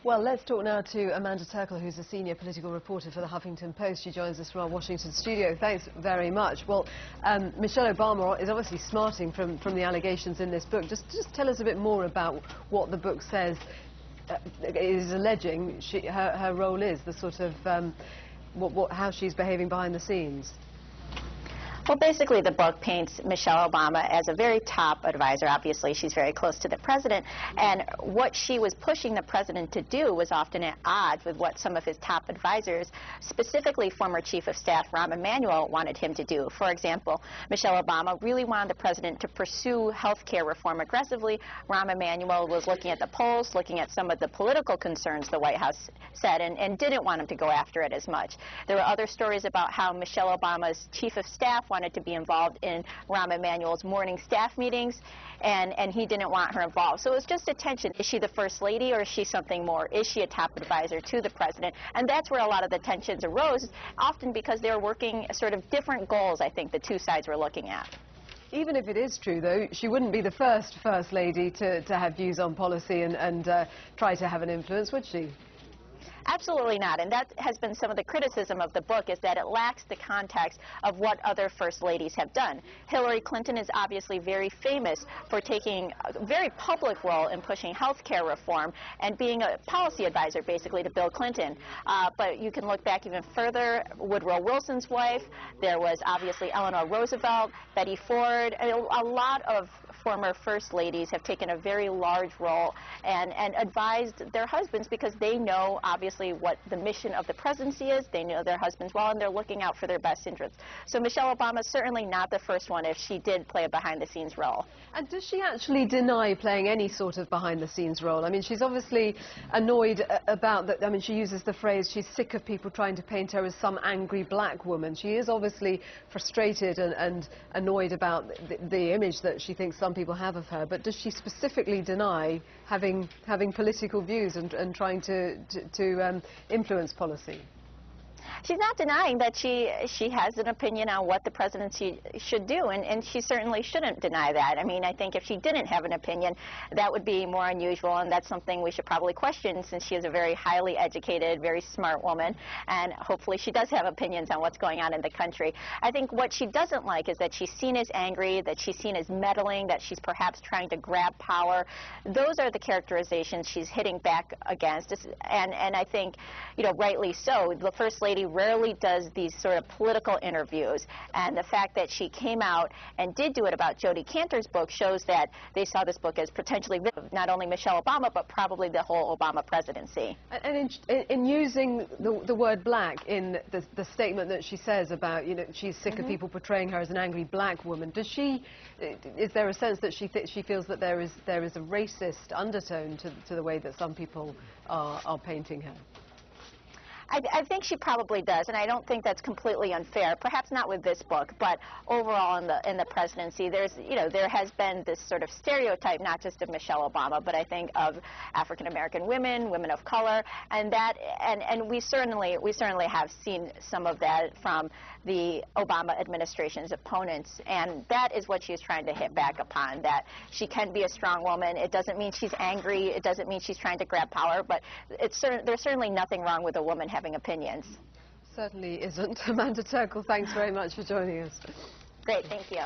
Well, let's talk now to Amanda Terkel, who's a senior political reporter for the Huffington Post. She joins us from our Washington studio. Thanks very much. Well, Michelle Obama is obviously smarting from the allegations in this book. Just tell us a bit more about what the book says is alleging her role is, the sort of how she's behaving behind the scenes. Well, basically, the book paints Michelle Obama as a very top advisor. Obviously, she's very close to the president, and what she was pushing the president to do was often at odds with what some of his top advisors, specifically former Chief of Staff Rahm Emanuel, wanted him to do. For example, Michelle Obama really wanted the president to pursue health care reform aggressively. Rahm Emanuel was looking at the polls, looking at some of the political concerns the White House said, and didn't want him to go after it as much. There were other stories about how Michelle Obama's Chief of Staff wanted to be involved in Rahm Emanuel's morning staff meetings, and he didn't want her involved. So it was just a tension. Is she the First Lady, or is she something more? Is she a top advisor to the president? And that's where a lot of the tensions arose, often because they were working sort of different goals, I think, the two sides were looking at. Even if it is true, though, she wouldn't be the First Lady to have views on policy and try to have an influence, would she? Absolutely not, and that has been some of the criticism of the book, is that it lacks the context of what other First Ladies have done. Hillary Clinton is obviously very famous for taking a very public role in pushing health care reform and being a policy advisor, basically, to Bill Clinton. But you can look back even further. Woodrow Wilson's wife, there was obviously Eleanor Roosevelt, Betty Ford. A lot of former First Ladies have taken a very large role and advised their husbands because they know, obviously, what the mission of the presidency is. They know their husbands well, and they're looking out for their best interests. So Michelle Obama is certainly not the first one if she did play a behind-the-scenes role. And does she actually deny playing any sort of behind-the-scenes role? I mean, she's obviously annoyed about that. I mean, she uses the phrase she's sick of people trying to paint her as some angry black woman. She is obviously frustrated and annoyed about the image that she thinks some people have of her. But does she specifically deny having political views and trying to influence policy? She's not denying that she has an opinion on what the presidency should do, and she certainly shouldn't deny that. I mean, I think if she didn't have an opinion, that would be more unusual, and that's something we should probably question, since she is a very highly educated, very smart woman, and hopefully she does have opinions on what's going on in the country. I think what she doesn't like is that she's seen as angry, that she's seen as meddling, that she's perhaps trying to grab power. Those are the characterizations she's hitting back against, and I think, you know, rightly so. The First Lady rarely does these sort of political interviews, and the fact that she came out and did do it about Jodi Kantor's book shows that they saw this book as potentially not only Michelle Obama, but probably the whole Obama presidency. And in using the word black in the statement that she says about, you know, she's sick of people portraying her as an angry black woman, is there a sense that she feels that there is a racist undertone to the way that some people are painting her? I think she probably does, and I don't think that's completely unfair. Perhaps not with this book, but overall in the presidency, there has been this sort of stereotype, not just of Michelle Obama, but I think of African American women, women of color, and we certainly have seen some of that from the Obama administration's opponents, and that is what she's trying to hit back upon. That she can be a strong woman. It doesn't mean she's angry. It doesn't mean she's trying to grab power, but there's certainly nothing wrong with a woman having opinions. Certainly isn't. Amanda Terkel, thanks very much for joining us. Great, thank you.